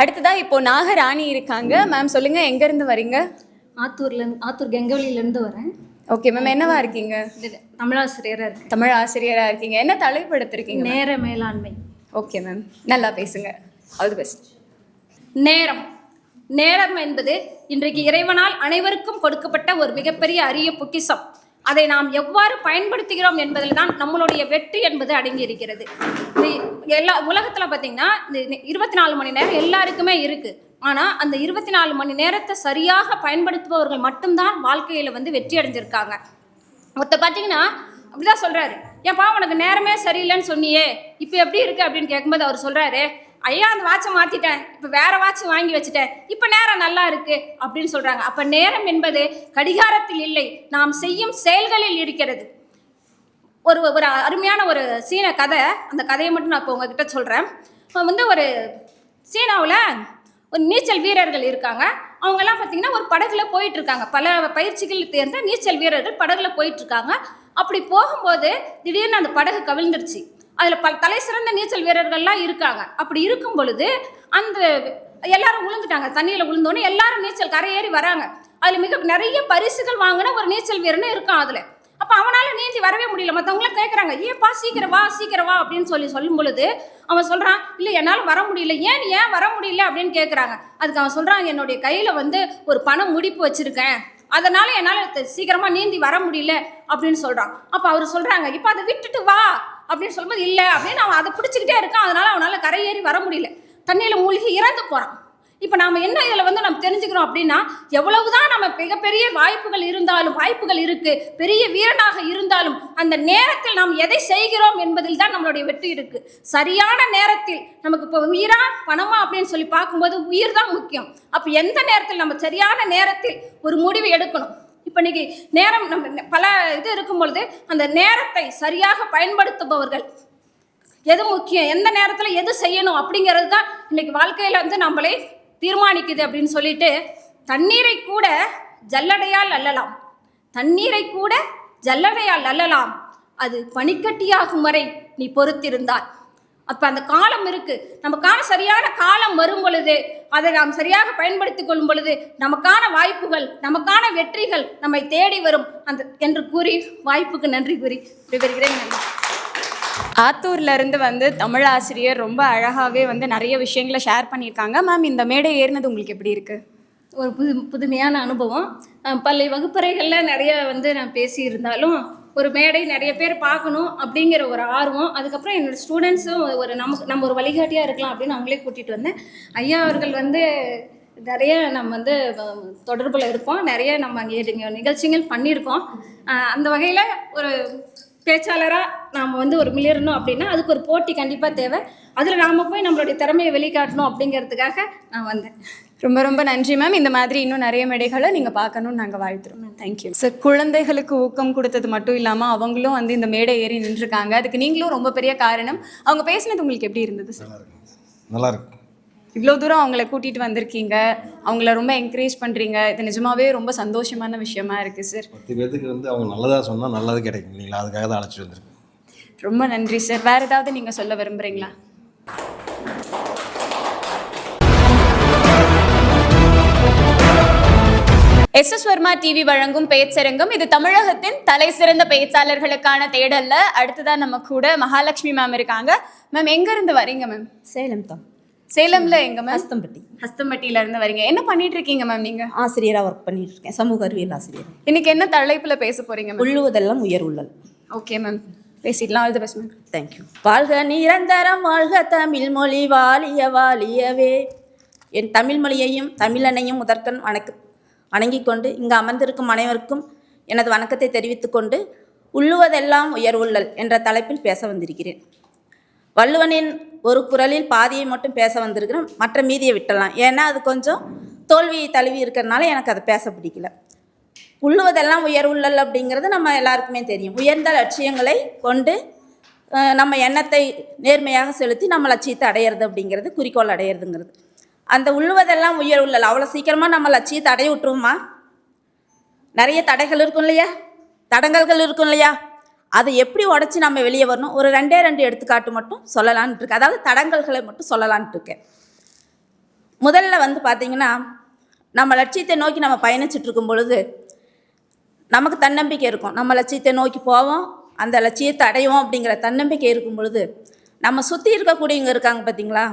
அடுத்ததா இப்போ நாகராணி இருக்காங்க. மேம் சொல்லுங்க, எங்க இருந்து வரீங்க? ஆத்தூர் கெங்கவலியிலேருந்து வரேன். ஓகே மேம், என்னவா இருக்கீங்க? தமிழாசிரியராக இருக்கேன். தமிழ் ஆசிரியரா இருக்கீங்க. என்ன தலைப்பு எடுத்திருக்கீங்க? நேர மேலாண்மை. ஓகே மேம், நல்லா பேசுங்க. All the best. நேரம் என்பது இன்றைக்கு இறைவனால் அனைவருக்கும் கொடுக்கப்பட்ட ஒரு மிகப்பெரிய அரிய பொக்கிஷம். அதை நாம் எவ்வாறு பயன்படுத்துகிறோம் என்பதில் தான் நம்மளுடைய வெற்றி என்பது அடங்கி இருக்கிறது. எல்லா உலகத்தில் பார்த்தீங்கன்னா இந்த 24 மணி நேரம் எல்லாருக்குமே இருக்குது. ஆனால் அந்த 24 மணி நேரத்தை சரியாக பயன்படுத்துபவர்கள் மட்டும்தான் வாழ்க்கையில் வெற்றி அடைஞ்சிருக்காங்க. ஒருத்தர் பார்த்தீங்கன்னா அப்படிதான் சொல்கிறாரு, ஏன்ப்பா உனக்கு நேரமே சரியில்லைன்னு சொன்னியே, இப்போ எப்படி இருக்குது அப்படின்னு கேட்கும்போது அவர் சொல்கிறாரு, ஐயா அந்த வாட்சை மாற்றிட்டேன், இப்போ வேறு வாட்ச் வாங்கி வச்சுட்டேன், இப்போ நேரம் நல்லா இருக்குது அப்படின்னு சொல்கிறாங்க. அப்போ நேரம் என்பது கடிகாரத்தில் இல்லை, நாம் செய்யும் செயல்களில் இருக்கிறது. ஒரு அருமையான ஒரு சீன கதை, அந்த கதையை மட்டும் நான் இப்போ உங்ககிட்ட சொல்கிறேன். ஒரு சீனாவில் ஒரு நீச்சல் வீரர்கள் இருக்காங்க. அவங்கெல்லாம் பார்த்திங்கன்னா ஒரு படகுல போயிட்டுருக்காங்க. பல பயிற்சிகள் தேர்ந்த நீச்சல் வீரர்கள் படகுல போயிட்டுருக்காங்க. அப்படி போகும்போது திடீர்னு அந்த படகு கவிழ்ந்துருச்சு. அதில் தலை சிறந்த நீச்சல் வீரர்கள்லாம் இருக்காங்க. அப்படி இருக்கும் பொழுது அந்த எல்லாரும் விழுந்துட்டாங்க. தண்ணியில் விழுந்தோன்னே எல்லாரும் நீச்சல் கரையேறி வராங்க. அதில் நிறைய பரிசுகள் வாங்கின ஒரு நீச்சல் வீரன்னு இருக்கான் அதில். அப்போ அவனால் நீந்தி வரவே முடியல. மற்றவங்களாம் கேட்குறாங்க, ஏன்ப்பா சீக்கிரம் வா அப்படின்னு சொல்லும் பொழுது அவன் சொல்கிறான், இல்லை என்னால் வர முடியல. ஏன் வர முடியல அப்படின்னு கேட்குறாங்க. அதுக்கு அவன் சொல்கிறான், என்னுடைய கையில் ஒரு பணம் முடிப்பு வச்சுருக்கேன், அதனால் என்னால் சீக்கிரமாக நீந்தி வர முடியல அப்படின்னு சொல்கிறான். அப்போ அவர் சொல்கிறாங்க, இப்போ அதை விட்டுட்டு வா அப்படின்னு சொல்லும்போது இல்லை அப்படின்னு அவன் அதை பிடிச்சிக்கிட்டே இருக்கான். அதனால் அவனால் கரையேறி வர முடியல, தண்ணியில் மூழ்கி இறந்து போகிறான். இப்போ நாம் என்ன இதில் நம்ம தெரிஞ்சுக்கிறோம் அப்படின்னா, எவ்வளவுதான் நம்ம மிகப்பெரிய வாய்ப்புகள் இருக்குது, பெரிய வீரனாக இருந்தாலும் அந்த நேரத்தில் நாம் எதை செய்கிறோம் என்பதில் தான் நம்மளுடைய வெற்றி இருக்குது. சரியான நேரத்தில் நமக்கு இப்போ உயிரா பணமா அப்படின்னு சொல்லி பார்க்கும்போது உயிர் தான் முக்கியம். அப்போ எந்த நேரத்தில் நம்ம சரியான நேரத்தில் ஒரு முடிவு எடுக்கணும். இப்போ இன்னைக்கு நேரம் நம்ம பல இது இருக்கும் பொழுது அந்த நேரத்தை சரியாக பயன்படுத்துபவர்கள் எது முக்கியம், எந்த நேரத்தில் எது செய்யணும் அப்படிங்கிறது தான் இன்னைக்கு வாழ்க்கையில் நம்மளை தீர்மானிக்குது அப்படின்னு சொல்லிட்டு, தண்ணீரை கூட ஜல்லடையால் அல்லலாம், அது பனிக்கட்டியாகும் வரை நீ பொறுத்திருந்தால். அப்போ அந்த காலம் இருக்குது, நமக்கான சரியான காலம் வரும் பொழுது அதை நாம் சரியாக பயன்படுத்தி கொள்ளும் பொழுது நமக்கான வாய்ப்புகள், நமக்கான வெற்றிகள் நம்மை தேடி வரும் என்று கூறி வாய்ப்புக்கு நன்றி கூறி விவரிக்கிறேன். நன்றி. ஆத்தூர்ல இருந்து தமிழ் ஆசிரியர் ரொம்ப அழகாகவே நிறைய விஷயங்களை ஷேர் பண்ணியிருக்காங்க. மேம், இந்த மேடை ஏறினது உங்களுக்கு எப்படி இருக்கு? ஒரு புதுமையான அனுபவம். பள்ளி வகுப்பறைகளில் நிறைய நான் பேசியிருந்தாலும் ஒரு மேடை நிறைய பேர் பார்க்கணும் அப்படிங்கிற ஒரு ஆர்வம், அதுக்கப்புறம் என்னோடய ஸ்டூடெண்ட்ஸும் நம்ம ஒரு வழிகாட்டியாக இருக்கலாம் அப்படின்னு அவங்களே கூட்டிகிட்டு வந்தேன். ஐயா அவர்கள் நிறைய நம்ம தொடர்பில் இருப்போம், நிறைய நம்ம அங்கே நிகழ்ச்சிகள் பண்ணியிருக்கோம். அந்த வகையில் ஒரு பேச்சாளராக நாம் ஒரு மிளிரணும் அப்படின்னா அதுக்கு ஒரு போட்டி கண்டிப்பாக தேவை. அதில் நாம் போய் நம்மளுடைய திறமையை வெளிக்காட்டணும் அப்படிங்கிறதுக்காக நான் வந்தேன். ரொம்ப ரொம்ப நன்றி மேம். இந்த மாதிரி இன்னும் நிறைய மேடைகளை நீங்கள் பார்க்கணும்னு நாங்கள் வாழ்த்துறோம். Thank you sir. குழந்தைகளுக்கு ஊக்கம் கொடுத்தது மட்டும் இல்லாமல் அவங்களும் இந்த மேடை ஏறி நின்றுருக்காங்க. அதுக்கு நீங்களும் ரொம்ப பெரிய காரணம். அவங்க பேசினது உங்களுக்கு எப்படி இருந்தது சார்? நல்லா இருக்கு. இவ்வளோ தூரம் அவங்கள கூட்டிகிட்டு வந்திருக்கீங்க, அவங்கள ரொம்ப என்கரேஜ் பண்ணுறீங்க. இது நிஜமாவே ரொம்ப சந்தோஷமான விஷயமா இருக்குது சார். 10 பேருக்கு அவங்க நல்லதாக சொன்னால் நல்லது கிடைக்கும் இல்லைங்களா, அதுக்காக தான் அழைச்சிட்டு வந்திருக்கேன். ரொம்ப நன்றி சார். வேறு ஏதாவது நீங்கள் சொல்ல விரும்புகிறீங்களா? எஸ்.எஸ். வர்மா டிவி வழங்கும் பேச்சரங்கம். இது தமிழகத்தின் தலை சிறந்த பேச்சாளர்களுக்கான தேடல்ல. அடுத்ததான் நம்ம கூட மகாலட்சுமி மேம் இருக்காங்க. மேம், எங்க இருந்து வரீங்க மேம்? சேலம் தான். சேலம்ல எங்க மேம்? ஹஸ்தம்பட்டியில இருந்து வரீங்க. என்ன பண்ணிட்டு இருக்கீங்க மேம்? நீங்க ஆசிரியராக ஒர்க் பண்ணிட்டு இருக்கேன், சமூக அறிவியல் ஆசிரியர். இன்னைக்கு என்ன தலைப்புல பேச போறீங்க மேம்? உள்ளுவதெல்லாம் உயர் உள்ளல். ஓகே மேம், பேசிடலாம். All the best ma'am. Thank you. வாழ்க நிரந்தரம், வாழ்க தமிழ் மொழி, வாழியவே. என் தமிழ் மொழியையும் தமிழனையும் முதற்கண் வணங்கிக் கொண்டு இங்கு அமர்ந்திருக்கும் அனைவருக்கும் எனது வணக்கத்தை தெரிவித்துக் கொண்டு உள்ளுவதெல்லாம் உயர் உள்ளல் என்ற தலைப்பில் பேச வந்திருக்கிறேன். வள்ளுவனின் ஒரு குறளில் பாதியை மட்டும் பேச வந்திருக்கிறேன், மற்ற மீதியை விட்டலாம். ஏன்னா அது கொஞ்சம் தோல்வியை தழுவி இருக்கிறதுனால எனக்கு அதை பேச பிடிக்கல. உள்ளுவதெல்லாம் உயர் உள்ளல் அப்படிங்கிறது நம்ம எல்லாருக்குமே தெரியும். உயர்ந்த லட்சியங்களை கொண்டு நம்ம எண்ணத்தை நேர்மையாக செலுத்தி நம்ம லட்சியத்தை அடையிறது அப்படிங்கிறது, குறிக்கோள் அடையிறதுங்கிறது. அந்த உள்ளுவதெல்லாம் உயர் உள்ளல் அவ்வளோ சீக்கிரமாக நம்ம லட்சியத்தை அடைய விட்டுருவோமா? நிறைய தடைகள் இருக்கும் இல்லையா, தடங்கல்கள் இருக்கும் இல்லையா, அதை எப்படி உடச்சி நம்ம வெளியே வரணும், ஒரு 2 எடுத்துக்காட்டு மட்டும் சொல்லலான்ட்டு இருக்கேன். அதாவது தடங்கல்களை மட்டும் சொல்லலான்ட்டு இருக்கேன். முதல்ல வந்து பார்த்திங்கன்னா நம்ம லட்சியத்தை நோக்கி நம்ம பயணிச்சுட்டு இருக்கும் பொழுது நமக்கு தன்னம்பிக்கை இருக்கும். நம்ம லட்சியத்தை நோக்கி போவோம், அந்த லட்சியத்தை அடைவோம் அப்படிங்கிற தன்னம்பிக்கை இருக்கும் பொழுது நம்ம சுற்றி இருக்கக்கூடியவங்க இருக்காங்க பார்த்தீங்களா,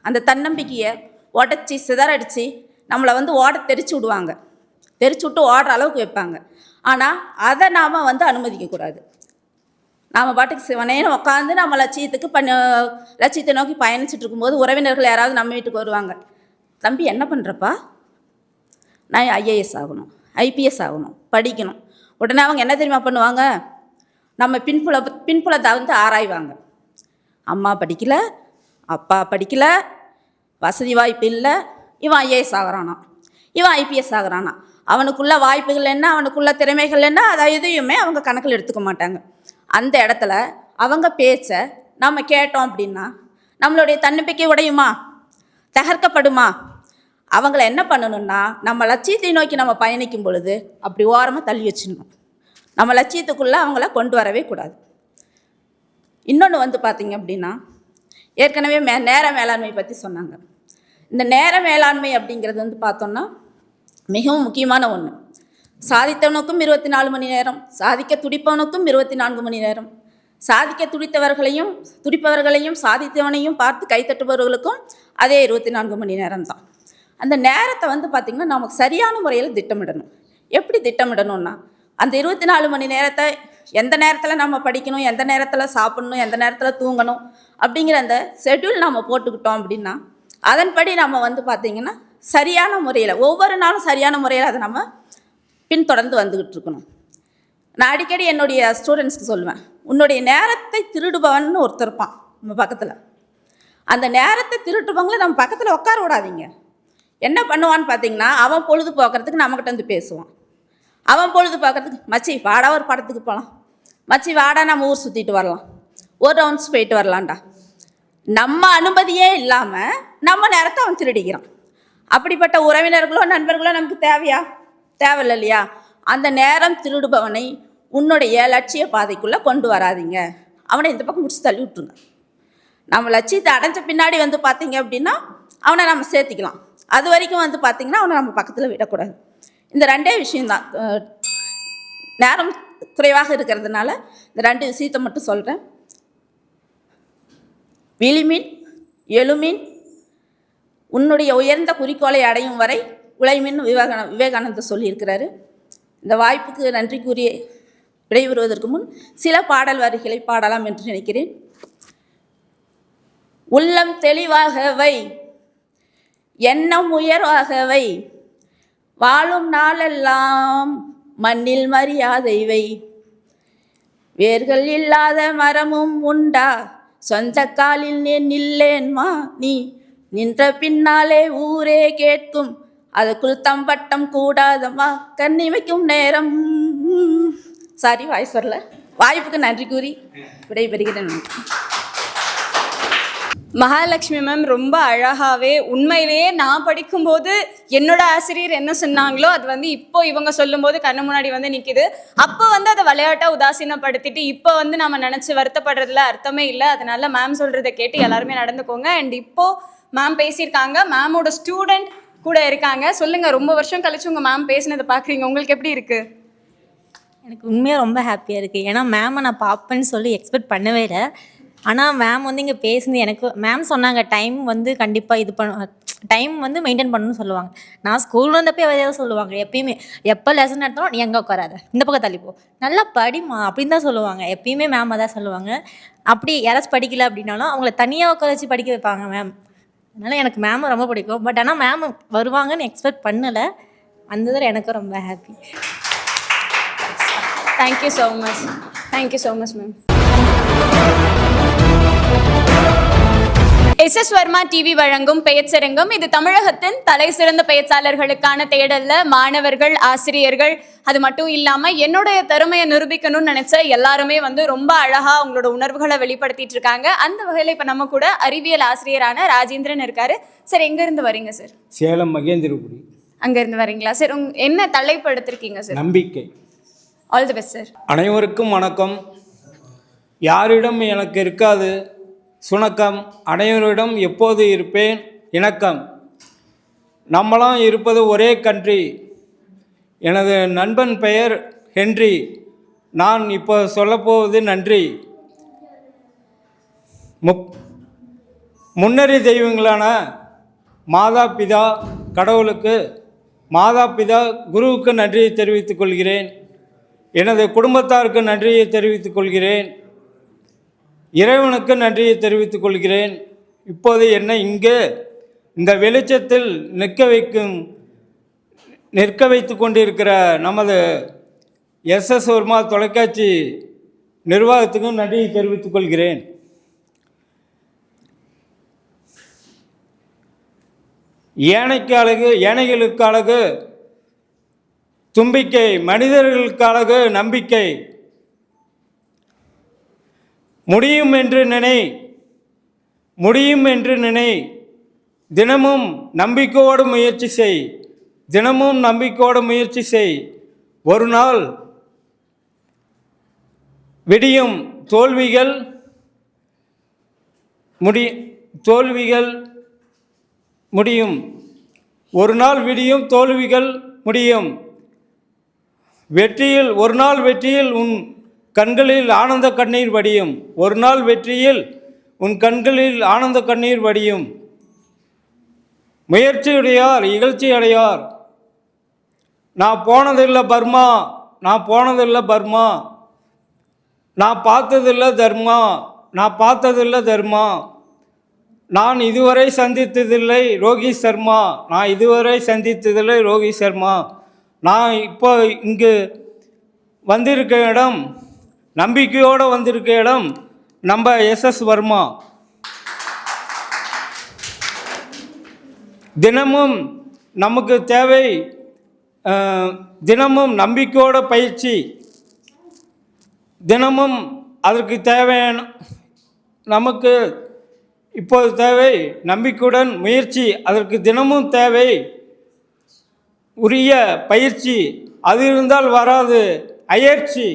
அந்த தன்னம்பிக்கையை உடச்சி சிதறடித்து நம்மளை வந்து ஓட தெரிச்சு விடுவாங்க. தெரிச்சு விட்டு ஓடுற அளவுக்கு வைப்பாங்க. ஆனால் அதை நாம் வந்து அனுமதிக்கக்கூடாது. நாம் பாட்டுக்கு சிவனேன்னு உட்காந்து நம்ம லட்சியத்தை நோக்கி பயணிச்சுட்டு இருக்கும்போது உறவினர்கள் யாராவது நம்ம வீட்டுக்கு வருவாங்க. தம்பி என்ன பண்ணுறப்பா? நான் ஐஏஎஸ் ஆகணும், ஐபிஎஸ் ஆகணும், படிக்கணும். உடனே அவங்க என்ன தெரியுமா பண்ணுவாங்க? நம்ம பின்புலத்தை வந்து ஆராய்வாங்க. அம்மா படிக்கலை, அப்பா படிக்கலை, வசதி வாய்ப்பு இல்லை, இவன் ஐஏஎஸ் ஆகிறானா, இவன் ஐபிஎஸ் ஆகிறானா, அவனுக்குள்ள வாய்ப்புகள் என்ன, அவனுக்குள்ள திறமைகள் என்ன, அதை எதையுமே அவங்க கணக்கில் எடுத்துக்க மாட்டாங்க. அந்த இடத்துல அவங்க பேச்சை நம்ம கேட்டோம் அப்படின்னா நம்மளுடைய தன்னம்பிக்கை உடையுமா, தகர்க்கப்படுமா? அவங்கள என்ன பண்ணணும்னா நம்ம லட்சியத்தை நோக்கி நம்ம பயணிக்கும் பொழுது அப்படி ஓரமாக தள்ளி வச்சிடணும். நம்ம லட்சியத்துக்குள்ளே அவங்கள கொண்டு வரவே கூடாது. இன்னொன்று வந்து பார்த்திங்க அப்படின்னா, ஏற்கனவே நேர மேலாண்மை பற்றி சொன்னாங்க. இந்த நேர மேலாண்மை அப்படிங்கிறது வந்து பார்த்தோன்னா மிகவும் முக்கியமான ஒன்று. சாதித்தவனுக்கும் 24 மணி நேரம், சாதிக்க துடிப்பவனுக்கும் 24 மணி நேரம், சாதிக்க துடிப்பவர்களையும் சாதித்தவனையும் பார்த்து கைத்தட்டுபவர்களுக்கும் அதே 24 மணி நேரம் தான். அந்த நேரத்தை வந்து பார்த்திங்கன்னா நமக்கு சரியான முறையில் திட்டமிடணும். எப்படி திட்டமிடணும்னா, அந்த 24 மணி நேரத்தை எந்த நேரத்தில் நம்ம படிக்கணும், எந்த நேரத்தில் சாப்பிடணும், எந்த நேரத்தில் தூங்கணும் அப்படிங்கிற அந்த ஷெட்யூல் நம்ம போட்டுக்கிட்டோம் அப்படின்னா அதன்படி நம்ம வந்து பார்த்திங்கன்னா சரியான முறையில் ஒவ்வொரு நாளும் சரியான முறையில் அதை நம்ம பின்தொடர்ந்து வந்துக்கிட்டு இருக்கணும். நான் அடிக்கடி என்னுடைய ஸ்டூடெண்ட்ஸ்க்கு சொல்லுவேன், உன்னுடைய நேரத்தை திருடுபவன் ஒருத்தர் இருப்பான் நம்ம பக்கத்தில். அந்த நேரத்தை திருட்டுபவங்களை நம்ம பக்கத்தில் உட்கார விடாதீங்க. என்ன பண்ணுவான்னு பார்த்தீங்கன்னா, அவன் பொழுது போக்குறதுக்கு நம்மக்கிட்ட வந்து பேசுவான். அவன் பொழுது பார்க்கறதுக்கு, மச்சி வாடா ஒரு படத்துக்கு போகலாம், மச்சி வாடா நம்ம ஊர் சுற்றிட்டு வரலாம், ஒரு ரவுண்ட்ஸ் போயிட்டு வரலான்டா. நம்ம அனுமதியே இல்லாமல் நம்ம நேரத்தை அவன் திருடிக்கிறான். அப்படிப்பட்ட உறவினர்களோ நண்பர்களோ நமக்கு தேவையா? தேவையில்லை இல்லையா? அந்த நேரம் திருடுபவனை உன்னுடைய லட்சிய பாதைக்குள்ளே கொண்டு வராதிங்க. அவனை இந்த பக்கம் முடிச்சு தள்ளி விட்டுருங்க. நம்ம லட்சியத்தை அடைஞ்ச பின்னாடி வந்து பார்த்திங்க அப்படின்னா அவனை நம்ம சேர்த்திக்கலாம். அது வரைக்கும் வந்து பார்த்திங்கன்னா அவனை நம்ம பக்கத்தில் விடக்கூடாது. இந்த ரெண்டே விஷயந்தான். நேரம் குறைவாக இருக்கிறதுனால இந்த 2 விஷயத்தை மட்டும் சொல்கிறேன். விழிமீன் எழுமீன் உன்னுடைய உயர்ந்த குறிக்கோளை அடையும் வரை உழைமீன் விவேகானந்தர் சொல்லியிருக்கிறாரு. இந்த வாய்ப்புக்கு நன்றி கூறி விடைபெறுவதற்கு முன் சில பாடல் வரிகளை பாடலாம் என்று நினைக்கிறேன். உள்ளம் தெளிவாக வை, எண்ணம் உயர்வாக வை, வாழும் நாளெல்லாம் மண்ணில் மரியாதை வை, வேர்கள் இல்லாத மரமும் உண்டா, சொந்த காலில் நில்லேன்மா நீ, நின்ற பின்னாலே ஊரே கேட்கும், அதுக்குள் தம்பட்டம் கூடாதம்மா, கண்ணி வைக்கும் நேரம். சாரி, வாய்ஸ் வரல. வாய்ப்புக்கு நன்றி கூறி விடைபெறுகிறேன். மகாலட்சுமி மேம் ரொம்ப அழகாகவே உண்மையிலேயே நான் படிக்கும்போது என்னோட ஆசிரியர் என்ன சொன்னாங்களோ அது வந்து இப்போ இவங்க சொல்லும்போது கண்ணு முன்னாடி வந்து நிற்கிது. அப்போ வந்து அதை விளையாட்டாக உதாசீனப்படுத்திட்டு இப்போ வந்து நம்ம நினச்சி வருத்தப்படுறதுல அர்த்தமே இல்லை. அதனால மேம் சொல்கிறத கேட்டு எல்லாருமே நடந்துக்கோங்க. அண்ட் இப்போது மேம் பேசியிருக்காங்க, மேமோட ஸ்டூடெண்ட் கூட இருக்காங்க. சொல்லுங்கள், ரொம்ப வருஷம் கழிச்சு உங்கள் மேம் பேசினதை பார்க்குறீங்க, உங்களுக்கு எப்படி இருக்குது? எனக்கு உண்மையாக ரொம்ப ஹாப்பியாக இருக்குது. ஏன்னா மேமை நான் பார்ப்பேன்னு சொல்லி எக்ஸ்பெக்ட் பண்ணவே இல்லை. ஆனால் மேம் வந்து இங்கே பேசுனது எனக்கு மேம் சொன்னாங்க, டைம் வந்து கண்டிப்பாக இது டைம் வந்து மெயின்டைன் பண்ணணும்னு சொல்லுவாங்க. நான் ஸ்கூலில் இருந்தப்போ எதாவது சொல்லுவாங்க, எப்பயுமே எப்போ லெசன் எடுத்தாலும் நீ எங்கே உட்காராத, இந்த பக்கம் தள்ளிப்போ, நல்லா படிமா அப்படின்னு தான் சொல்லுவாங்க. எப்பயுமே மேம் தான் சொல்லுவாங்க. அப்படி யாராச்சும் படிக்கல அப்படின்னாலும் அவங்கள தனியாக உட்கார வச்சு படிக்க வைப்பாங்க மேம். அதனால் எனக்கு மேம் ரொம்ப பிடிக்கும். பட் ஆனால் மேம் வருவாங்கன்னு எக்ஸ்பெக்ட் பண்ணலை. அந்த இதில் எனக்கு ரொம்ப happy. Thank you so much. Thank you so much ma'am. SS Varma TV வழங்கும் பேச்சரங்கம். இது தமிழகத்தின் தலை சிறந்த பேச்சாளர்களுக்கான தேடல்ல மாணவர்கள், ஆசிரியர்கள், அது மட்டும் இல்லாமல் என்னுடைய திறமையை நிரூபிக்கணும்னு நினைச்ச எல்லாருமே வந்து ரொம்ப அழகாக அவங்களோட உணர்வுகளை வெளிப்படுத்திட்டு இருக்காங்க. அந்த வகையில் இப்போ நம்ம கூட அறிவியல் ஆசிரியரான ராஜேந்திரன் இருக்காரு. சார், எங்கேருந்து வரீங்க சார்? சேலம் மகேந்திரபுரி. அங்கேருந்து வரீங்களா சார்? என்ன தலைப்பு எடுத்திருக்கீங்க சார்? நம்பிக்கை. All the best sir. அனைவருக்கும் வணக்கம். யாரிடம் எனக்கு இருக்காது சுணக்கம், அனைவரிடம் எப்போது இருப்பேன் இணக்கம். நம்மளாம் இருப்பது ஒரே கண்ட்ரி. எனது நண்பன் பெயர் ஹென்றி. நான் இப்போ சொல்லப்போவது நன்றி. முன்னறி தெய்வங்களான மாதா பிதா கடவுளுக்கு, மாதா பிதா குருவுக்கு நன்றியை தெரிவித்துக் கொள்கிறேன். எனது குடும்பத்தாருக்கு நன்றியை தெரிவித்துக் கொள்கிறேன். இறைவனுக்கு நன்றியை தெரிவித்துக் கொள்கிறேன். இப்போது என்னை இங்கே இந்த வெளிச்சத்தில் நிற்க வைத்து கொண்டிருக்கிற நமது எஸ்எஸ் வர்மா தொலைக்காட்சி நிர்வாகத்துக்கும் நன்றியை தெரிவித்துக் கொள்கிறேன். ஏனைக்கு அழகு, ஏனைகளுக்கு அழகு தும்பிக்கை, மனிதர்களுக்கு அழகு நம்பிக்கை. முடியும் என்று நினை, முடியும் என்று நினை, தினமும் நம்பிக்கையோடு முயற்சி செய், தினமும் நம்பிக்கையோடு முயற்சி செய். ஒரு நாள் விடியும், தோல்விகள் முடியும். ஒரு நாள் விடியும், தோல்விகள் முடியும். வெற்றியில் ஒரு நாள் வெற்றியில் உன் கண்களில் ஆனந்த கண்ணீர் வடியும். ஒரு நாள் வெற்றியில் உன் கண்களில் ஆனந்த கண்ணீர் வடியும். முயற்சியுடையார் இகழ்ச்சி அடையார். நான் போனதில்லை பர்மா, நான் போனதில்லை பர்மா, நான் பார்த்ததில்லை தர்மா, நான் பார்த்ததில்லை தர்மா, நான் இதுவரை சந்தித்ததில்லை ரோஹித் சர்மா, நான் இதுவரை சந்தித்ததில்லை ரோஹித் சர்மா. நான் இப்போ இங்கு வந்திருக்க இடம், நம்பிக்கையோடு வந்திருக்க இடம் நம்ம எஸ்எஸ் வர்மா. தினமும் நமக்கு தேவை, தினமும் நம்பிக்கையோட பயிற்சி, தினமும் அதற்கு தேவையான, நமக்கு இப்போது தேவை நம்பிக்கையுடன் முயற்சி, அதற்கு தினமும் தேவை உரிய பயிற்சி. அது இருந்தால் வராது அயற்சி.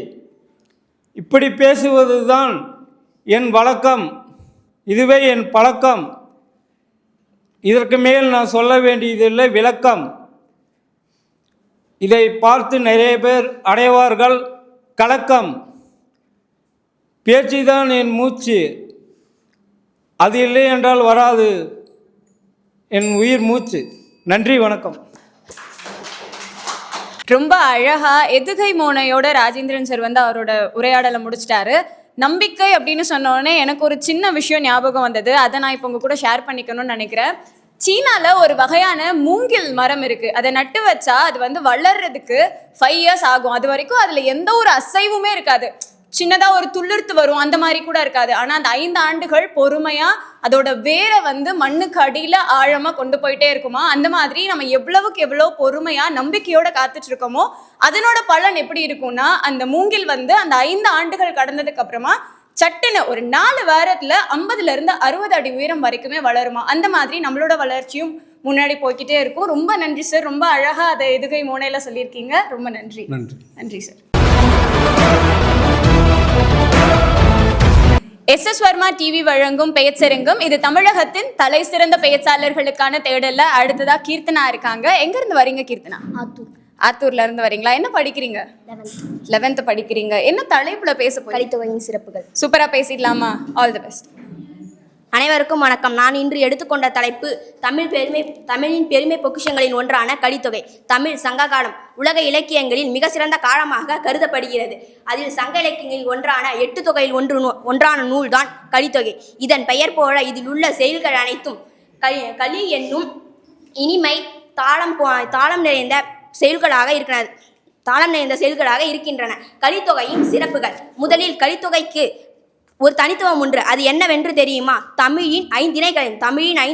இப்படி பேசுவது தான் என் வழக்கம், இதுவே என் பழக்கம். இதற்கு மேல் நான் சொல்ல வேண்டியதில்லை விளக்கம். இதை பார்த்து நிறைய பேர் அடைவார்கள் கலக்கம். பேச்சு தான் என் மூச்சு, அது இல்லை என்றால் வராது என் உயிர் மூச்சு. நன்றி, வணக்கம். ரொம்ப அழகா எதுகை மோனையோட ராஜேந்திரன் சார் வந்து அவரோட உரையாடலை முடிச்சிட்டாரு. நம்பிக்கை அப்படின்னு சொன்னோடனே எனக்கு ஒரு சின்ன விஷயம் ஞாபகம் வந்தது. அதை நான் இப்போ உங்க கூட ஷேர் பண்ணிக்கணும்னு நினைக்கிறேன். சீனால ஒரு வகையான மூங்கில் மரம் இருக்கு. அதை நட்டு வச்சா அது வந்து வளர்றதுக்கு 5 years ஆகும். அது வரைக்கும் அதுல எந்த ஒரு அசைவுமே இருக்காது. சின்னதா ஒரு துளிர்த்து வரும், அந்த மாதிரி கூட இருக்காது. ஆனா அந்த 5 ஆண்டுகள் பொறுமையா அதோட வேரை வந்து மண்ணுக்கு அடியில ஆழமா கொண்டு போயிட்டே இருக்குமா. அந்த மாதிரி நம்ம எவ்வளவுக்கு எவ்வளவு பொறுமையா நம்பிக்கையோட காத்துட்டு இருக்கோமோ அதனோட பலன் எப்படி இருக்கும்னா, அந்த மூங்கில் வந்து அந்த 5 ஆண்டுகள் கடந்ததுக்கு அப்புறமா சட்டுன்னு ஒரு 4 வாரத்துல 50ல இருந்து 60 அடி உயரம் வரைக்குமே வளருமா. அந்த மாதிரி நம்மளோட வளர்ச்சியும் முன்னாடி போய்கிட்டே இருக்கும். ரொம்ப நன்றி சார், ரொம்ப அழகா அதை எதுகை மோனையில சொல்லியிருக்கீங்க. ரொம்ப நன்றி. நன்றி சார். எஸ்எஸ் வர்மா டிவி வழங்கும் பேச்சரங்கம். இது தமிழகத்தின் தலை சிறந்த பேச்சாளர்களுக்கான தேடல்ல அடுத்ததா கீர்த்தனா இருக்காங்க. எங்க இருந்து வரீங்க கீர்த்தனா? ஆத்தூர்ல இருந்து வரீங்களா? என்ன படிக்கிறீங்க? 11th படிக்கிறீங்க. என்ன தலைப்புல பேச போறீங்க? கலித்தொகையின் சிறப்புகள். சூப்பரா பேசிடலாமா? All the best. அனைவருக்கும் வணக்கம். நான் இன்று எடுத்துக்கொண்ட தலைப்பு தமிழின் பெருமை பொக்கிஷங்களின் ஒன்றான கலித்தொகை. தமிழ் சங்ககாலம் உலக இலக்கியங்களின் மிக சிறந்த காலமாக கருதப்படுகிறது. அதில் சங்க இலக்கியங்களில் ஒன்றான 8 தொகையில் ஒன்றான நூல் தான் கலித்தொகை. இதன் பெயர் போல இதில் உள்ள செயல்கள் அனைத்தும் களி என்னும் இனிமை தாளம் நிறைந்த செயல்களாக இருக்கின்றன. கலித்தொகையின் சிறப்புகள். முதலில் கலித்தொகைக்கு ஒரு தனித்துவம் ஒன்று. அது என்னவென்று தெரியுமா? தமிழின் 5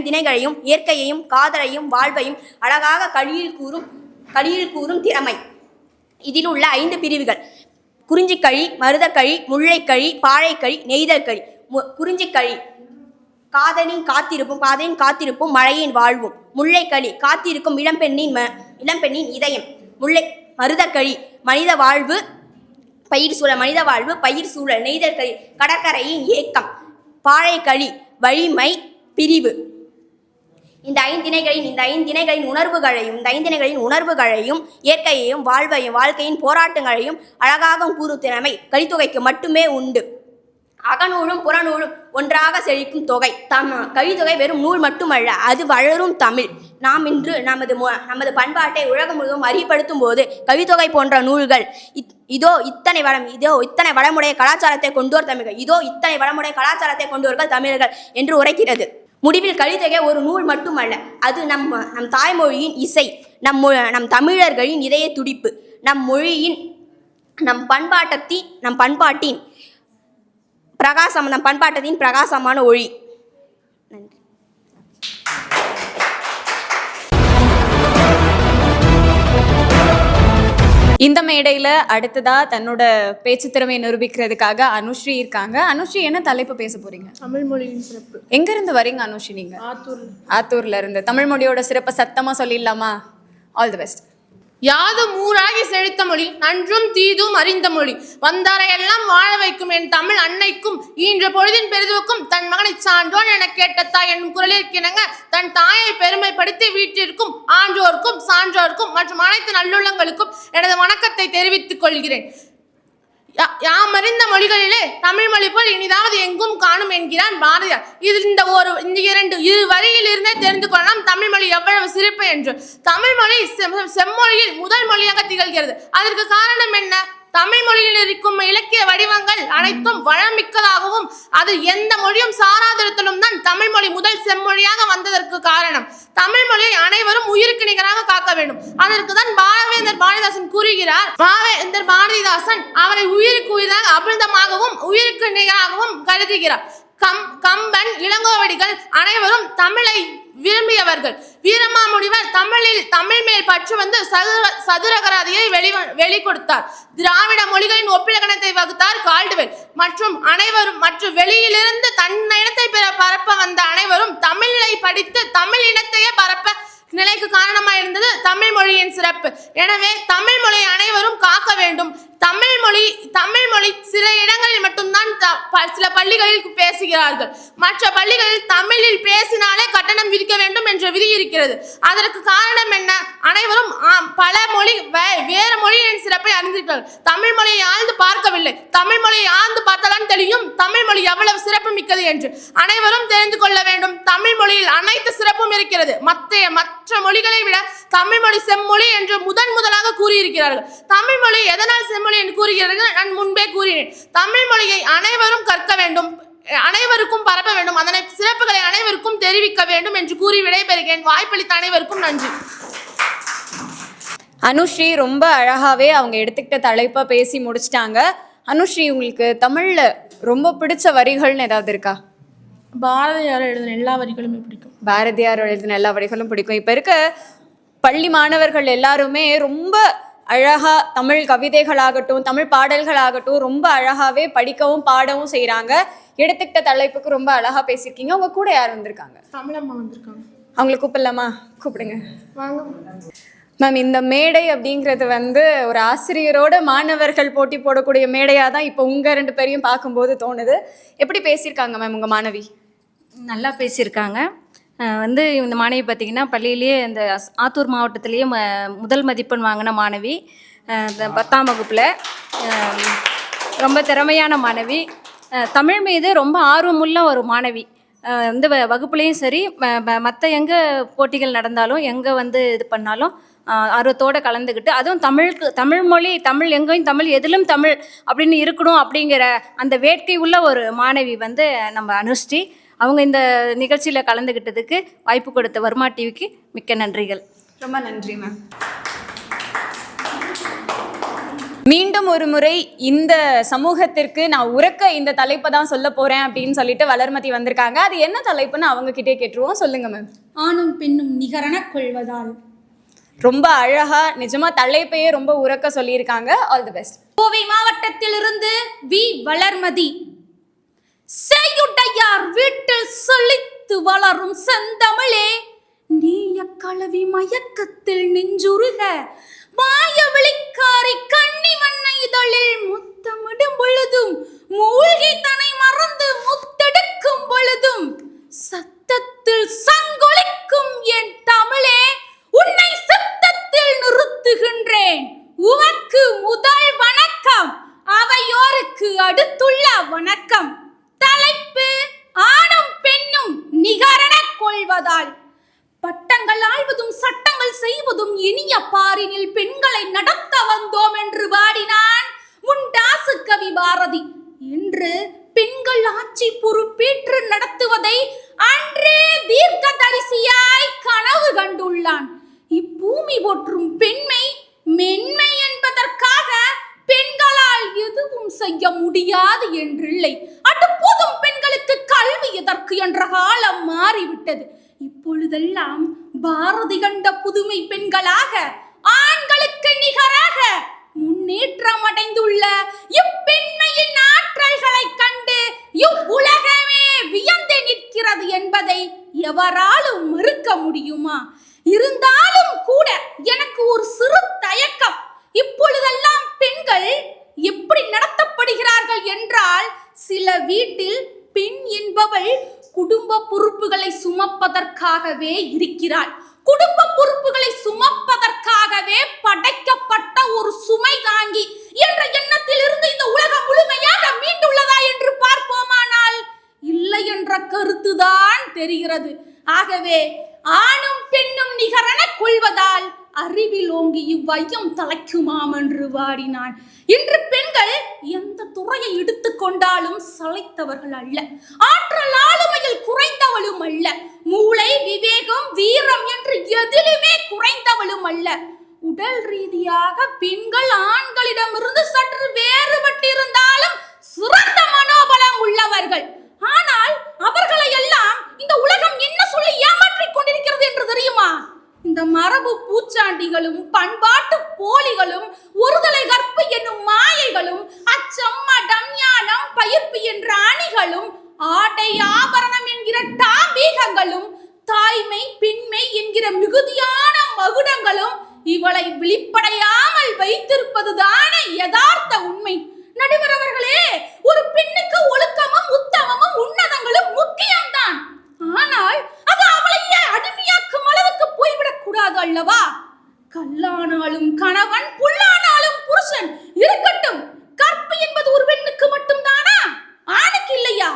திணைகளையும் இயற்கையையும் காதலையும் வாழ்வையும் அழகாக களியில் கூறும் திறமை. இதில் உள்ள 5 பிரிவுகள்: குறிஞ்சிக்கழி, மருதக்கழி, முல்லைக்கழி, பாழைக்கழி, நெய்தல்கழி. குறிஞ்சிக்கழி காதலின் காத்திருப்பும் மழையின் வாழ்வும். முல்லைக்கழி காத்திருக்கும் இளம்பெண்ணின் இதயம். மருதக்கழி மனித வாழ்வு, பயிர் சூழல். நெய்தல்கழி கடற்கரையின் ஏக்கம். பாழைக்கழி வலிமை பிரிவு. இந்த ஐந்திணைகளின் உணர்வுகளையும் இயற்கையையும் வாழ்க்கையின் போராட்டங்களையும் அழகாக கூறும் திறமை கலித்தொகைக்கு மட்டுமே உண்டு. அகநூலும் புறநூலும் ஒன்றாக செழிக்கும் தொகை. கலித்தொகை வெறும் நூல் மட்டுமல்ல, அது வளரும் தமிழ். நாம் இன்று நமது பண்பாட்டை உலகம் முழுவதும் அறியப்படுத்தும் போது கலித்தொகை போன்ற நூல்கள் இத்தனை வளமுடைய கலாச்சாரத்தை கொண்டோர் தமிழர்கள் என்று உரைக்கிறது. முடிவில் கலித்தொகை ஒரு நூல் மட்டுமல்ல, அது நம் தாய்மொழியின் இசை, நம் தமிழர்களின் இதய துடிப்பு, நம் பண்பாட்டின் பிரகாசமான ஒளி. நன்றி. இந்த மேடையில் அடுத்ததா தன்னோட பேச்சு திறமையை நிரூபிக்கிறதுக்காக அனுஸ்ரீ இருக்காங்க. அனுஸ்ரீ, என்ன தலைப்பு பேச போறீங்க? தமிழ் மொழியின் சிறப்பு. எங்க இருந்து வரீங்க அனுஸ்ரீ? நீங்க ஆத்தூர்ல இருந்து. தமிழ் மொழியோட சிறப்பை சத்தமா சொல்லிடலாமா? All the best. யாதும் ஊராகி செழித்த மொழி, நன்றும் தீதும் அறிந்த மொழி, வந்தாரையெல்லாம் வாழ வைக்கும் என் தமிழ் அன்னைக்கும் ஈன்ற பொழுதின் பெரிதுவுக்கும் தன் மகனை சான்றோன் என கேட்ட தாய் என்னும் குரலிற்கிணங்க தன் தாயை பெருமைப்படுத்தி வீட்டிற்கும் ஆன்றோருக்கும் சான்றோருக்கும் மற்றும் அனைத்து நல்லுள்ளங்களுக்கும் எனது வணக்கத்தை தெரிவித்துக் கொள்கிறேன். யாம் அறிந்த மொழிகளிலே தமிழ் மொழி போல் இனிதாவது எங்கும் காணும் என்கிறான் பாரதியார். இரு வரியிலிருந்தே தெரிந்து கொள்ளலாம் தமிழ் மொழி எவ்வளவு சிறப்பு என்று. தமிழ் மொழி செம்மொழியில் முதல் மொழியாக திகழ்கிறது. அதற்கு காரணம் என்ன? தமிழ் மொழியில் இருக்கும் இலக்கிய வடிவங்கள் அனைத்தும் வளமிக்கதாகவும் அது எந்த மொழியும் சாராதிருத்தலும் தான் தமிழ் மொழி முதல் செம்மொழியாக வந்ததற்கு காரணம். தமிழ் மொழியை அனைவரும் உயிருக்கு நிகராக காக்க வேண்டும். அதற்கு தான் பாவேந்தர் பாரதிதாசன் கூறுகிறார். பாவேந்தர் பாரதிதாசன் அவரை உயிருக்கு உயிராக அமிர்தமாகவும் உயிருக்கு நிகராகவும் கருதுகிறார். கம்பன், இளங்கோவடிகள் அனைவரும் தமிழை விரும்பியவர்கள். வீரமாமுனிவர் தமிழ் மேல் பற்று வந்து சதுரகராதியை வெளிக்கொடுத்தார். திராவிட மொழிகளின் ஒப்பிலக்கணத்தை வகுத்தார் கால்டுவெல். மற்றும் வெளியிலிருந்து தன் இனத்தை பரப்ப வந்த அனைவரும் தமிழை படித்து தமிழ் இனத்தையே பரப்ப நிலைக்கு காரணமாக இருந்தது தமிழ் மொழியின் சிறப்பு. எனவே தமிழ் மொழியை அனைவரும் காக்க வேண்டும். தமிழ் மொழி சில இடங்களில் மட்டும்தான் சில பள்ளிகளில் பேசுகிறார்கள். மற்ற பள்ளிகளில் தமிழில் பேசினாலே கட்டணம் விதிக்க வேண்டும் என்ற விதி இருக்கிறது. அதற்கு காரணம் என்ன? அனைவரும் வேறு மொழியின் சிறப்பை அறிந்திருக்கிறார்கள். தமிழ் மொழியை ஆழ்ந்து பார்க்கவில்லை. தமிழ் மொழியை ஆழ்ந்து பார்த்தால்தான் தெரியும் தமிழ் மொழி எவ்வளவு சிறப்பு மிக்கது என்று. அனைவரும் தெரிந்து கொள்ள வேண்டும். தமிழ் மொழியில் அனைத்து சிறப்பும் இருக்கிறது. மற்ற மொழிகளை விட தமிழ் மொழி செம்மொழி என்று முதலாக கூறியிருக்கிறார்கள். தமிழ் மொழி எதனால் செம்மொழி என்று கூறுகிறார்கள்? நான் முன்பே கூறினேன். தமிழ் மொழியை அனைவரும் கற்க வேண்டும், அனைவருக்கும் பரப்ப வேண்டும், அதனை சிறப்புகளை அனைவருக்கும் தெரிவிக்க வேண்டும் என்று கூறி விடைபெறுகிறேன். வாய்ப்பளித்த அனைவருக்கும் நன்றி. அனுஸ்ரீ ரொம்ப அழகாவே அவங்க எடுத்துக்கிட்ட தலைப்பை பேசி முடிச்சிட்டாங்க. அனுஸ்ரீ, உங்களுக்கு தமிழ்ல ரொம்ப பிடிச்ச வரிகள்னு ஏதாவது இருக்கா? பாரதியார் எழுதின எல்லா வரிகளுமே பிடிக்கும். பாரதியார் எழுதின எல்லா வரிகளும் பிடிக்கும். இப்போ இருக்க பள்ளி மாணவர்கள் எல்லாருமே ரொம்ப அழகா தமிழ் கவிதைகளாகட்டும் தமிழ் பாடல்களாகட்டும் ரொம்ப அழகாவே படிக்கவும் பாடவும் செய்கிறாங்க. எடுத்துக்கிட்ட தலைப்புக்கு ரொம்ப அழகா பேசியிருக்கீங்க. உங்க கூட யார் வந்திருக்காங்க? தமிழம்மா வந்திருக்காங்க. அவங்களை கூப்பிடலாமா? கூப்பிடுங்க. வாங்க மேம். இந்த மேடை அப்படிங்கிறது ஒரு ஆசிரியரோட மாணவர்கள் போட்டி போடக்கூடிய மேடையாக தான் இப்போ உங்கள் 2 பேரையும் பார்க்கும்போது தோணுது. எப்படி பேசியிருக்காங்க மேம் உங்கள் மாணவி? நல்லா பேசியிருக்காங்க. இந்த மாணவி பார்த்திங்கன்னா பள்ளியிலேயே இந்த ஆத்தூர் மாவட்டத்திலேயே முதல் மதிப்பெண் வாங்கின மாணவி. 10ஆம் வகுப்பில் ரொம்ப திறமையான மாணவி. தமிழ் மீது ரொம்ப ஆர்வமுள்ள ஒரு மாணவி. வகுப்புலேயும் சரி மற்ற எங்கே போட்டிகள் நடந்தாலும் எங்கே இது பண்ணாலும் ஆர்வத்தோடு கலந்துக்கிட்டு, அதுவும் தமிழ் மொழி தமிழ் எங்கேயும் தமிழ் எதிலும் தமிழ் அப்படின்னு இருக்கணும் அப்படிங்கிற அந்த வேட்கை உள்ள ஒரு மாணவி நம்ம அனுஸ்ரீ. அவங்க இந்த நிகழ்ச்சியில் கலந்துக்கிட்டதுக்கு வாய்ப்பு கொடுத்த வர்மா டிவிக்கு மிக்க நன்றிகள். ரொம்ப நன்றி மேம். மீண்டும் ஒரு முறை இந்த சமூகத்திற்கு நான் உரக்க இந்த தலைப்பை தான் சொல்ல போகிறேன் அப்படின்னு சொல்லிட்டு வளர்மதி வந்திருக்காங்க. அது என்ன தலைப்புன்னு அவங்க கிட்டே கேட்டுருவோம். சொல்லுங்க மேம். ஆணும் பெண்ணும் நிகரென கொள்வதால். ரொம்ப அழகா நிஜமா தலைப்பையே ரொம்ப உரக்க சொல்லியிருக்காங்க. All the best. கோவை மாவட்டத்திலிருந்து வி வளர்மதி. செய்யுடையார் வீட்டில் செழித்து வளரும் செந்தமிழே, நீய கலவி மயக்கத்தில் நெஞ்சுருக மாய விழிக்காரி கண்ணி வண்ண இதழில் முத்தமிடும் பொழுதும் மூழ்கி தன்னை மறந்து முத்தெடுக்கும் பொழுதும் சத்தத்தில் சங்கொலிக்கும் வாழ்வதால் பட்டங்கள் ஆழ்வதும் சட்டங்கள் செய்வதும் இனிய பாரினில் பெண்களை நடத்த வந்தோம் என்று பாடினான் முண்டாசு கவி பாரதி. இன்று பெண்கள் ஆட்சி பொறுப்பேற்று நடத்துவதை அன்றே தீர்க்கதரிசியாய் கனவு கண்டுள்ளான். இப்பூமி போற்றும் பெண்மை மென்மை என்பதற்காக பெண்களால் எதுவும் செய்ய முடியாது என்றில்லை. அடுப்போதும் பெண்களுக்கு கல்வி எதற்கு என்ற காலம் மாறிவிட்டது. இப்பொழுதெல்லாம் பாரதி கண்ட புதுமை பெண்களாக ஆண்களுக்கு நிகராக முன்னேற்றம் அடைந்துள்ள இப்பெண்மையின் ஆற்றல்களை கண்டு இவ்வுலகமே வியந்து நிற்கிறது என்பதை எவராலும் மறுக்க முடியுமா? இருந்தாலும் கூட எனக்கு ஒரு சிறு தயக்கம். இப்பொழுதெல்லாம் பெண்கள் எப்படி நடத்தப்படுகிறார்கள் என்றால், சில வீட்டில் பெண் என்பவள் குடும்ப பொறுப்புகளை சுமப்பதற்காகவே இருக்கிறாள். குடும்ப பொறுப்புகளை சுமப்பதற்காகவே படைக்கப்பட்ட ஒரு சுமை தாங்கி என்ற எண்ணத்தில் இருந்து இந்த உலகம் முழுமையாக மீண்டுள்ளதா என்று பார்ப்போமானால் இல்லை என்ற கருத்துதான் தெரிகிறது. ஆகவே ஆணும் பெண்ணும் நிகரென கொள்வதால் அறிவில் ஓங்கி இவ்வையம் தலைக்குமாம் என்று வாடினான். இன்று பெண்கள் எந்த துறையை எடுத்துக்கொண்டாலும் சளைத்தவர்கள் அல்ல, ஆற்றல் ஆளுமையில் குறைந்தவளும் அல்ல, மூளை விவேகம் வீரம் என்று எதிலுமே குறைந்தவளும் அல்ல. உடல் ரீதியாக பெண்கள் ஆண்களிடமிருந்து சற்று வேறுபட்டிருந்தாலும் சிறந்த மனோபலம் உள்ளவர்கள். ஆனால் அவர்களை எல்லாம் இந்த உலகம் என்ன சொல்லி ஏமாற்றிக் கொண்டிருக்கிறது என்று தெரியுமா? இந்த மரபு பூச்சாண்டிகளும் பண்பாட்டு போலிகளும் ஒருதலை கற்பு என்னும் மாயைகளும் அச்சம் மடம் ஞானம் பயிர்ப்பு என்ற அணிகளும் ஆடை ஆபரணம் என்கிற தாம்பீகங்களும் தாய்மை பெண்மை என்கிற மிகுதியான மகுடங்களும் இவளை விழிப்படையாமல் வைத்திருப்பதுதானே யதார்த்த உண்மை. நடுவர் அவர்களே, ஒரு பெண்ணுக்கு ஒழுக்கமும் உத்தமமும் உன்னதங்களும் முக்கியம்தான். ஆனால் அது அவளையே அடிமையாக்கும் அளவுக்கு போய்விடக் கூடாது அல்லவா? கல்லானாலும் கணவன், புல்லானாலும் புருஷன் இருக்கட்டும். கற்பு என்பது ஒரு பெண்ணுக்கு மட்டும் தானா? ஆணுக்கு இல்லையா?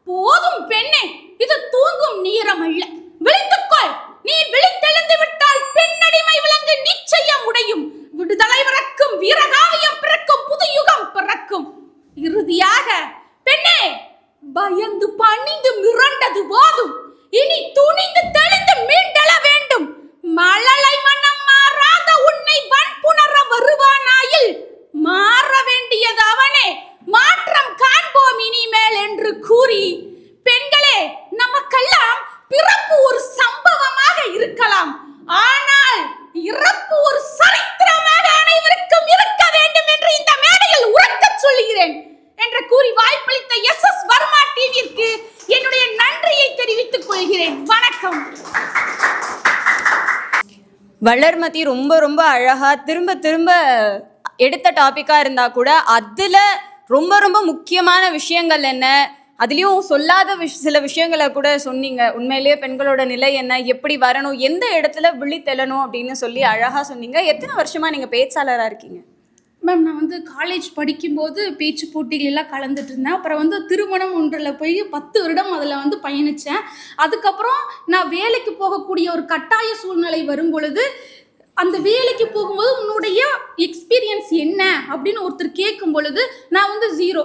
போதும் பெண்ணே, இது தூங்கும் நேரம் அல்ல. விழித்துக்கொள். நீ விழித்தெழுந்து விட்டால் பெண்ணடிமை விலங்கு நிச்சயம் உடையும். விடுதலை பிறக்கும், வீரகாவியம் பிறக்கும், புது யுகம் பிறக்கும். இறுதியாக பெண்ணே, பயந்து பணிந்து மிரண்டது போதும். இனி துணிந்து தெளிந்து மீண்டெழ வேண்டும். மழலை மனம் மாறாத உன்னை வன்புணர வருவானாயில் மாற வேண்டியது அவனே. மாற்றம் காண்போம் இனிமேல் என்று கூறி, பெண்களே, நமக்கெல்லாம் பிறப்பு ஒரு சம்பவமாக இருக்கலாம், ஆனால் இறப்பு ஒரு சரித்திரமாக அனைவருக்கும் இருக்க வேண்டும் என்று இந்த மேடையில் உரக்கச் சொல்கிறேன் என்று கூறி வாய்ப்பளித்த SS வர்மா டிவிக்கு என்னுடைய நன்றியை தெரிவித்துக் கொள்கிறேன். வணக்கம். வளர்மதி ரொம்ப ரொம்ப அழகா திரும்ப திரும்ப எடுத்த டாபிக்கா இருந்தா கூட அதுல ரொம்ப ரொம்ப முக்கியமான விஷயங்கள் என்ன, அதுலேயும் சொல்லாத சில விஷயங்களை கூட சொன்னீங்க. உண்மையிலேயே பெண்களோட நிலை என்ன, எப்படி வரணும், எந்த இடத்துல விழித்தெழணும் அப்படின்னு சொல்லி அழகா சொன்னீங்க. எத்தனை வருஷமா நீங்க பேச்சாளராக இருக்கீங்க? மேம், நான் காலேஜ் படிக்கும்போது பேச்சு போட்டிகள் எல்லாம் கலந்துட்டு இருந்தேன். அப்புறம் திருமணம் ஒன்றில் போய் 10 வருடம் அதில் பயணித்தேன். அதுக்கப்புறம் நான் வேலைக்கு போகக்கூடிய ஒரு கட்டாய சூழ்நிலை வரும் பொழுது, அந்த வேலைக்கு போகும்போது உன்னுடைய எக்ஸ்பீரியன்ஸ் என்ன அப்படின்னு ஒருத்தர் கேட்கும் பொழுது நான் 0,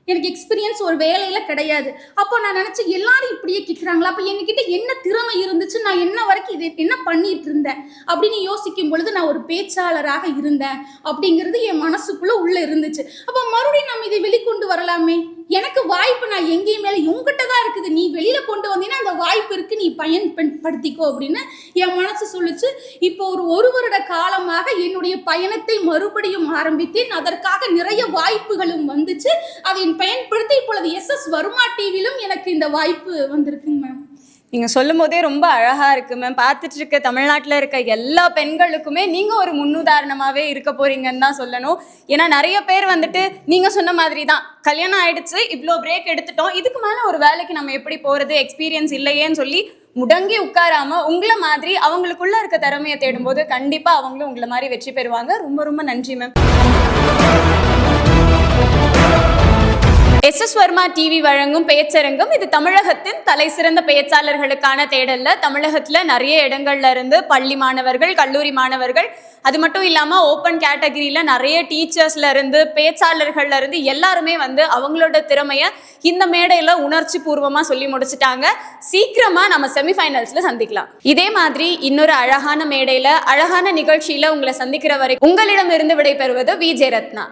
எனக்கு எக்ஸ்பீரியன்ஸ் ஒரு வேலையில் கிடையாது. அப்போ நான் நினச்சேன், எல்லாரும் இப்படியே கேட்குறாங்களா, அப்போ என்கிட்ட என்ன திறமை இருந்துச்சு, நான் என்ன வரைக்கும் இது என்ன பண்ணிட்டு இருந்தேன் அப்படின்னு யோசிக்கும் பொழுது நான் ஒரு பேச்சாளராக இருந்தேன் அப்படிங்கிறது என் மனசுக்குள்ளே உள்ளே இருந்துச்சு. அப்போ மறுபடியும் நம்ம இதை வெளிக்கொண்டு வரலாமே, எனக்கு வாய்ப்பு நான் எங்கேயும் மேலே உங்ககிட்ட தான் இருக்குது, நீ வெளியில் கொண்டு வந்தீங்கன்னா அந்த வாய்ப்பு இருக்குது, நீ பயன்படுத்திக்கோ அப்படின்னு என் மனசு சொல்லிச்சு. இப்போ ஒரு வருட காலமாக என்னுடைய பயணத்தை மறுபடியும் ஆரம்பித்தேன். அதற்காக நிறைய வாய்ப்புகளும் வந்துச்சு. அதை பயன்படுத்தி இப்பொழுது SS வர்மா டிவிலும் எனக்கு இந்த வாய்ப்பு வந்திருக்குங்க மேம். நீங்கள் சொல்லும் போதே ரொம்ப அழகாக இருக்குது மேம். பார்த்துட்டு இருக்க தமிழ்நாட்டில் இருக்க எல்லா பெண்களுக்குமே நீங்கள் ஒரு முன்னுதாரணமாகவே இருக்க போகிறீங்கன்னு தான் சொல்லணும். ஏன்னா நிறைய பேர் நீங்கள் சொன்ன மாதிரி தான், கல்யாணம் ஆகிடுச்சு, இவ்வளோ பிரேக் எடுத்துட்டோம், இதுக்கு மேலே ஒரு வேலைக்கு நம்ம எப்படி போகிறது, எக்ஸ்பீரியன்ஸ் இல்லையேன்னு சொல்லி முடங்கி உட்காராமல் உங்களை மாதிரி அவங்களுக்குள்ளே இருக்க திறமையை தேடும்போது கண்டிப்பாக அவங்களும் உங்களை மாதிரி வெற்றி பெறுவாங்க. ரொம்ப ரொம்ப நன்றி மேம். SS வர்மா டிவி வழங்கும் பேச்சரங்கம். இது தமிழகத்தின் தலை சிறந்த பேச்சாளர்களுக்கான தேடல்ல. தமிழகத்துல நிறைய இடங்கள்ல இருந்து பள்ளி மாணவர்கள், கல்லூரி மாணவர்கள், அது மட்டும் இல்லாம ஓப்பன் கேட்டகரியில நிறைய டீச்சர்ஸ்ல இருந்து, பேச்சாளர்கள்ல இருந்து எல்லாருமே வந்து அவங்களோட திறமைய இந்த மேடையில உணர்ச்சி பூர்வமா சொல்லி முடிச்சுட்டாங்க. சீக்கிரமா நம்ம செமிஃபைனல்ஸ்ல சந்திக்கலாம். இதே மாதிரி இன்னொரு அழகான மேடையில, அழகான நிகழ்ச்சியில உங்களை சந்திக்கிற வரை உங்களிடமிருந்து விடைபெறுவது விஜே ரத்னா.